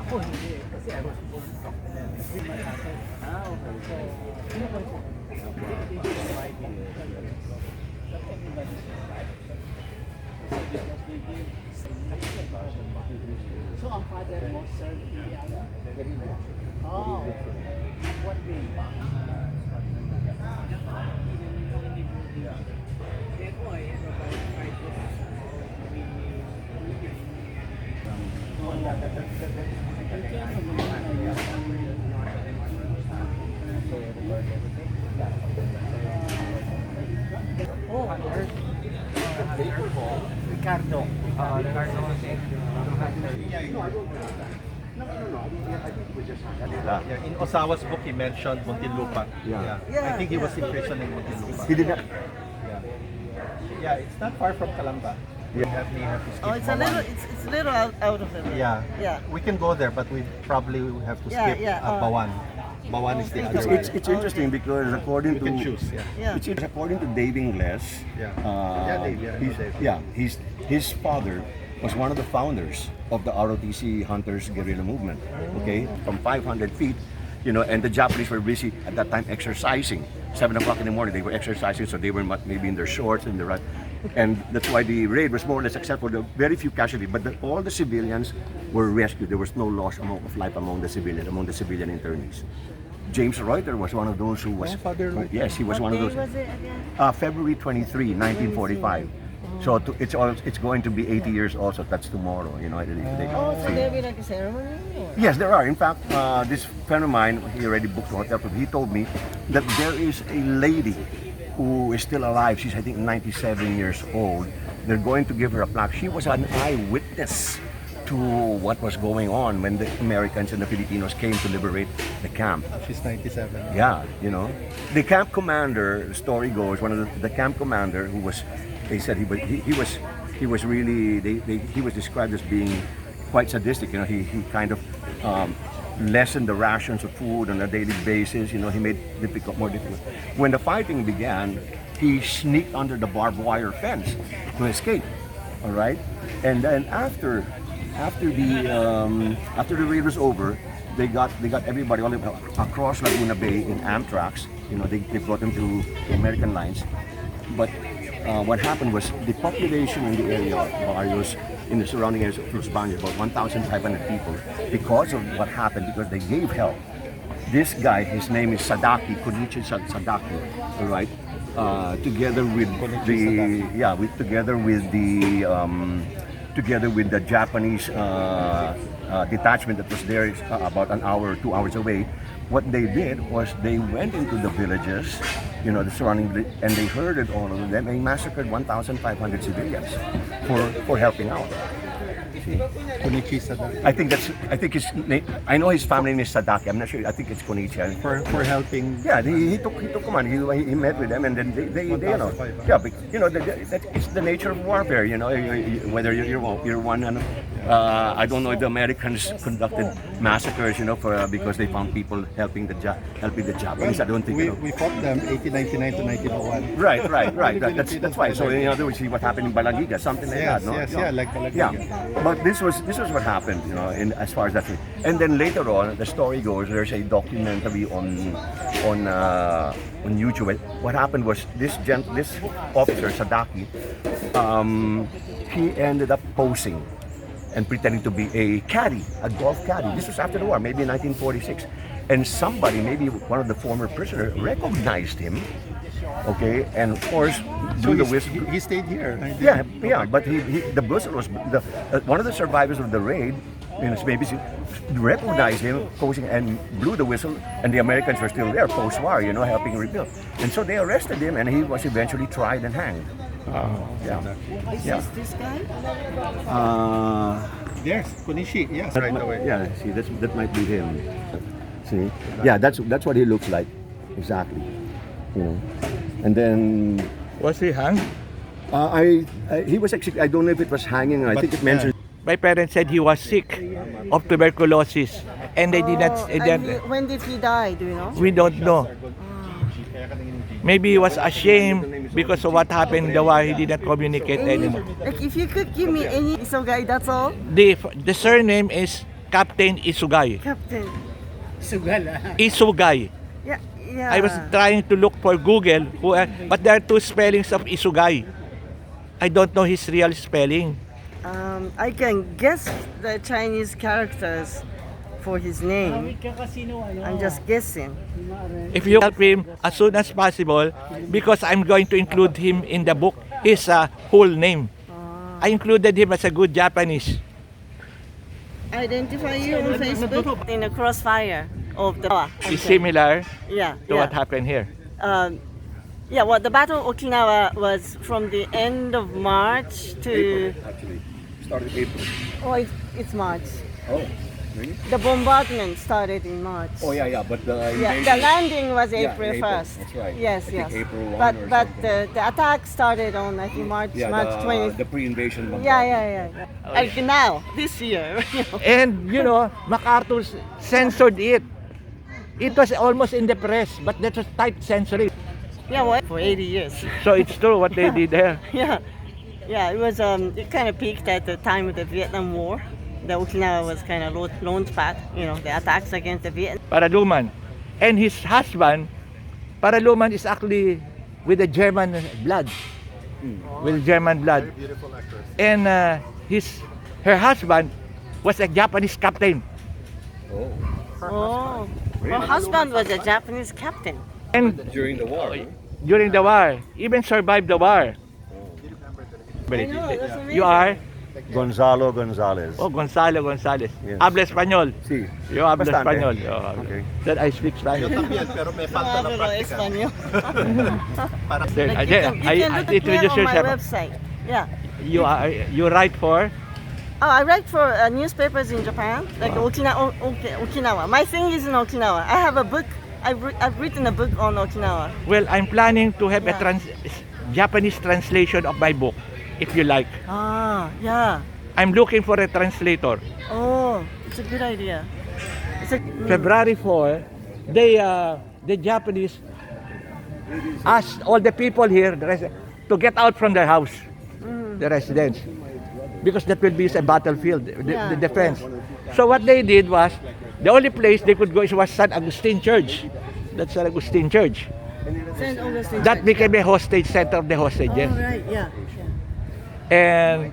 Ako hindi. Kasi I was born So ang father mo served in the Oh, what way? Ricardo. In Osawa's book, he mentioned Muntinlupa. Yeah. I think he was imprisoned in Muntinlupa. He did not. Yeah, it's not far from Calamba. We have to skip Oh, it's a little, it's a little out of the way. Yeah. We can go there, but we probably have to skip Bawan. Bawan is the other way. It's interesting because according You to can choose, it's according to Dave Ingles, his father was one of the founders of the ROTC Hunters guerrilla movement. Okay, from 500 feet, and the Japanese were busy at that time exercising. 7 o'clock in the morning, they were exercising, so they were maybe in their shorts and and that's why the raid was more or less successful. There were very few casualties, but all the civilians were rescued. There was no loss of life among the civilian internees. James Reuter was one of those who was. Yes, he was one of those. What day was it again? February 23, 1945. So it's going to be 80 years also. That's tomorrow. So there'll be like a ceremony? Or? Yes, there are. In fact, this friend of mine, he already booked a hotel. He told me that there is a lady who is still alive. She's, I think, 97 years old. They're going to give her a plaque. She was an eyewitness to what was going on when the Americans and the Filipinos came to liberate the camp. She's 97. Yeah, the camp commander. The story goes, one of the camp commander who was, they said he was really he was described as being quite sadistic. He kind of lessened the rations of food on a daily basis. He made more difficult. When the fighting began, he sneaked under the barbed wire fence to escape. All right, and then after the raid was over, they got everybody all across Laguna Bay in Amtrak's. They brought them to the American lines. But what happened was the population in the area of Baños, in the surrounding areas of Los Baños, about 1,500 people, because of what happened, because they gave help. This guy, his name is Sadaki, Konichi Sadaki, all right, together with the Japanese detachment that was there about an hour, 2 hours away. What they did was they went into the villages, the surrounding, and they herded all of them and massacred 1,500 civilians for helping out. Konichi Sadaki. I think his name. I know his family name is Sadaki. I'm not sure. I think it's Konichi. For helping. Yeah, he took command. He met with them, and then they yeah, but it's the nature of warfare. Whether you're one. I don't know if the Americans conducted massacres, because they found people helping the Japanese. I don't think. We fought them 1899 to 1901. Right. That's why. So in other words, see what happened in Balangiga, something like that, no? Yes, like Balangiga. Yeah, but this was what happened, as far as that. And then later on, the story goes, there's a documentary on YouTube. What happened was this officer Sadaki, he ended up posing and pretending to be a golf caddy. This was after the war, maybe 1946. And somebody, maybe one of the former prisoners, recognized him. Okay, and of course, blew the whistle. He stayed here. Yeah. But the whistle was one of the survivors of the raid. Maybe recognized him posing and blew the whistle, and the Americans were still there post-war, helping rebuild. And so they arrested him, and he was eventually tried and hanged. Is this guy? Yes, Konishi. Yes, right away. Yeah, see, that might be him. See, yeah, that's what he looks like, exactly. And then Was he hung? he was actually, I don't know if it was hanging. I think it mentioned. My parents said he was sick of tuberculosis, and they did not. When did he die? Do you know? We don't know. Maybe he was ashamed because of what happened in the war, he did not communicate anymore. Like if you could give me any Isogay, that's all. The surname is Captain Isugay. Captain. Sugal Isugay. Yeah, yeah. I was trying to look for Google, but there are two spellings of Isugay. I don't know his real spelling. I can guess the Chinese characters for his name. I'm just guessing. If you help him as soon as possible, because I'm going to include him in the book, his whole name. I included him as a good Japanese. Identify you on Facebook in the crossfire of the war. It's similar Yeah, to what happened here. Yeah, well, the Battle of Okinawa was from the end of March to. Actually, started April. Oh, it's March. Oh, really? The bombardment started in March. Oh yeah, but the Yeah, invasion- the landing was Yeah, April April, 1st. that's right. Yes, I think yes. April 1 but or but something. the attack started on I think March Yeah, March 20th. the pre-invasion bombardment. Yeah. Like now, this year. And you know, MacArthur censored it. It was almost in the press, but that was tight censoring. Yeah, what? For 80 years. So it's true what they did there. Yeah. It was it kind of peaked at the time of the Vietnam War. The Okinawa was kind of launch pad, the attacks against the Vietnam. Paraluman. And his husband, Paraluman is actually with the German blood. With German blood. And her husband was a Japanese captain. Oh, her husband was a Japanese captain. And During the war. during the war, even survived the war. I know, that's amazing. You are? Gonzalo Gonzalez. Oh, Gonzalo Gonzalez. Yes. Habla español. Sí. You habla Bastante. español. Oh, Okay. Then I speak Spanish. También, pero may falta Hablo ng practical. Español. Then, Like, you can look at me introduce on my yourself. website. Yeah. You write for? Oh, I write for newspapers in Japan, like Okinawa. My thing is in Okinawa. I have a book. I've written a book on Okinawa. Well, I'm planning to have Yeah. a Japanese translation of my book, if you like. Ah, yeah. I'm looking for a translator. Oh, it's a good idea. February 4, the Japanese asked all the people here to get out from their house, the residents, because that will be a battlefield, the defense. So what they did was, the only place they could go was San Agustin Church. That's San Agustin Church. Saint Augustine. That became a hostage center of the hostages. Oh, right, yeah. And